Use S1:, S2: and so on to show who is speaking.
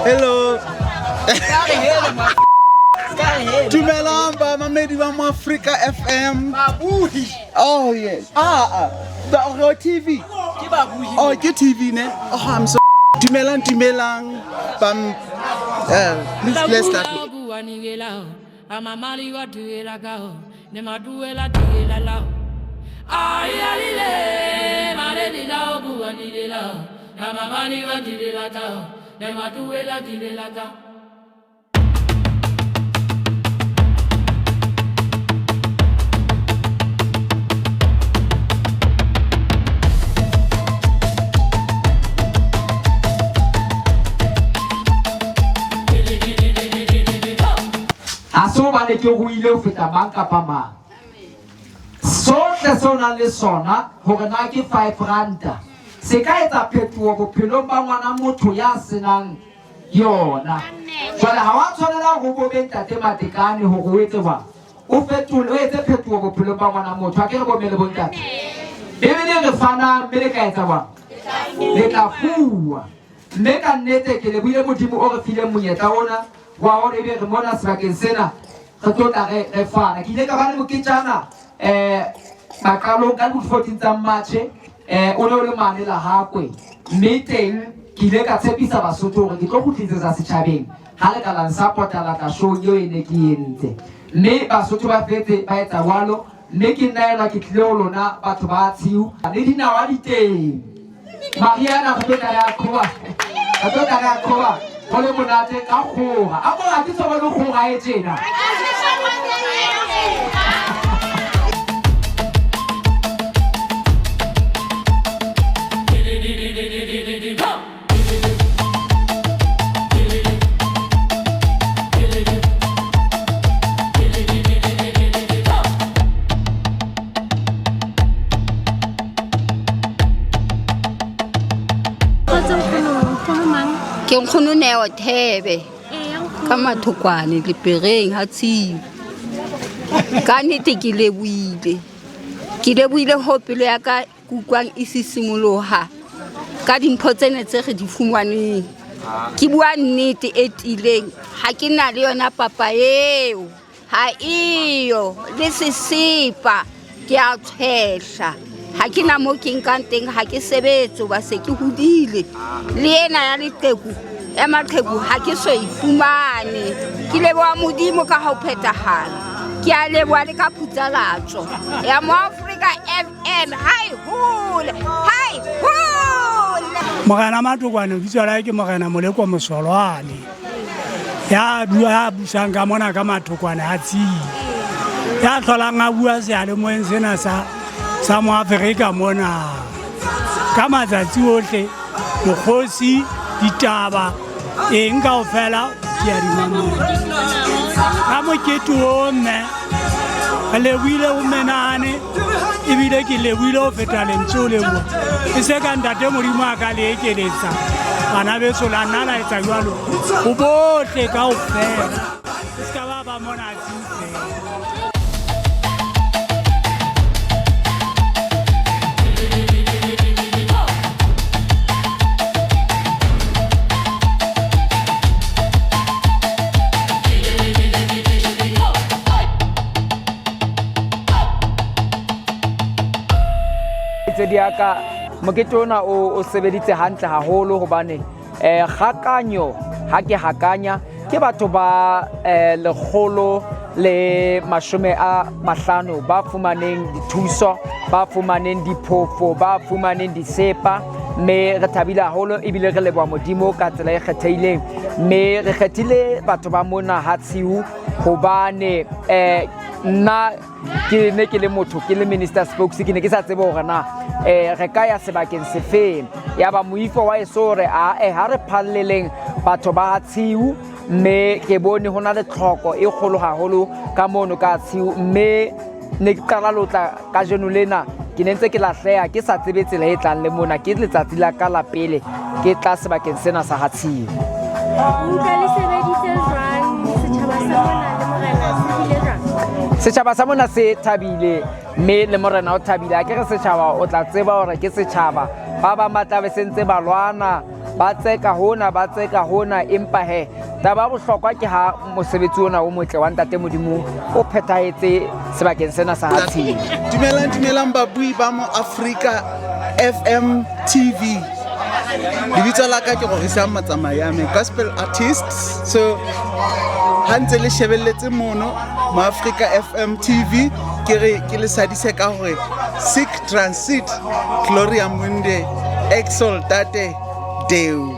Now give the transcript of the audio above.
S1: Hello. Dumelang ba mamedi ba mo Africa FM. Oh yes. The TV. Oh, ke TV ne. Oh, I'm so Dumelang bam. Let's start. Amamali wa duela gao, ne maduela duela lao. Ayalile, mareli lao buani de lao. Amamali wa duela gao, ne maduela duela gao.
S2: Aso ba le ke go ile o feta banka pama sohle sona le sona hore na ke 5 ranta se ka etsa phethoho bophelong ba ngwana motho ya senang yona jwale ha wa tshwanela go bo bentate matekane hore o etse ba o fetole o etse phethoho bophelong ba ngwana motho a ke re bomele bontate ebile re fana mme le ka etsa ba le ka fuwa mme ka nnete ke le buile modimo o re file monyetla ona wa hore ebe re mona sebakeng sena re tlotla re fana ke ile ka ba le moketjana makalong ka 14 tsa March o ne o le mane la hakwe mme teng ke ile ka tshepisa Basotho hore ke tlo kgutlisetsa setjhabeng ha le ka la support-a la ka show yo ene ke entse mme Basotho ba fetse ba etsa jwalo mme ke nnaela ke tlile ho lona batho ba Tshiu le dinawa di teng Mariana go tla ya khoba Ole monate ka kgoga a go ga ke tsoba le kgoga e tsena
S3: ke nkgono Neo Thebe ka Mathokwane le Pereng ha Tshiu ka nnete ke lebohile ho pelo ya ka kukwang e sisimoloha ka dimpho tsene tse re di fumaneng ke bua nnete e tileng ha ke na le yona papa eo ha iyo le sesepa ke a tshehla ha ke na mo ke nkang teng ha ke sebetse ba se ke hodile le ena ya leqeku ya maqheku ha ke so ifumane ke leboha modimo ka ha o phethahala ke a leboha le ka phutsalatso ya mo Africa FM hi hole
S4: Morena Mathokwane bitso la ke Morena Moleko Mosolwane ya busang ka mona ka Mathokwane ha Tshiu ya hlolang a bua se ale moeng sena sa mo Afrika mona ka matsatsi ohle mokgosi ditaba eng kaofela ke a di mamela ka mokete o mme a lebohile ho menane ebile ke lebohile ho feta lentswe o leboha e se ka ntate Modimo a ka le ekeletsa bana beso la nna la etsa jwalo ho bohle kaofela e se ka ba mona Tshiu fela
S2: Diaka moketona o sebeditse hantle haholo hobane kgakanyo ha ke hakanya ke batho ba 150 ba fumaneng dithuso ba fumaneng diphofo ba fumaneng disepa me re thabile haholo ebile re leboha modimo ka tsela e kgethehileng me re kgethile batho ba mona ha Tshiu hobane nna ke ne ke le motho ke le minister spokes ke ne ke sa tsebe hore na re ka ya sebakeng sefeng ya ba moifo wa esore ha re phalleleng batho ba Tshiu mme ke bone hona le tlhoko e kgolo haholo ka mono ka Tshiu mme ne ke qala lotla ka jeno lena ke ne ntse ke lahleha ke sa tsebe tsela e tlang le mona ke letsatsi la ka la pele ke tla sebakeng sena sa Tshiu setjhaba sa mona se thabile mme le morena o thabile a ke re setjhaba o tla tseba hore ke setjhaba ba ba matla be sentse balwana ba tseka hona empa he taba bohlokwa ke ha mosebetsi ona o motle wa ntate Modimo o phethahetse sebakeng sena sa Hatsheng.
S1: Dumelang babui ba mo Africa FM TV. Lebitso la ka ke Rorisang Matsamayame, gospel artist. So ha ntse le shebelletse mono mo Africa FM TV ke le sadise ka hore Sic Transit Gloria Mundi Exaltate Deo.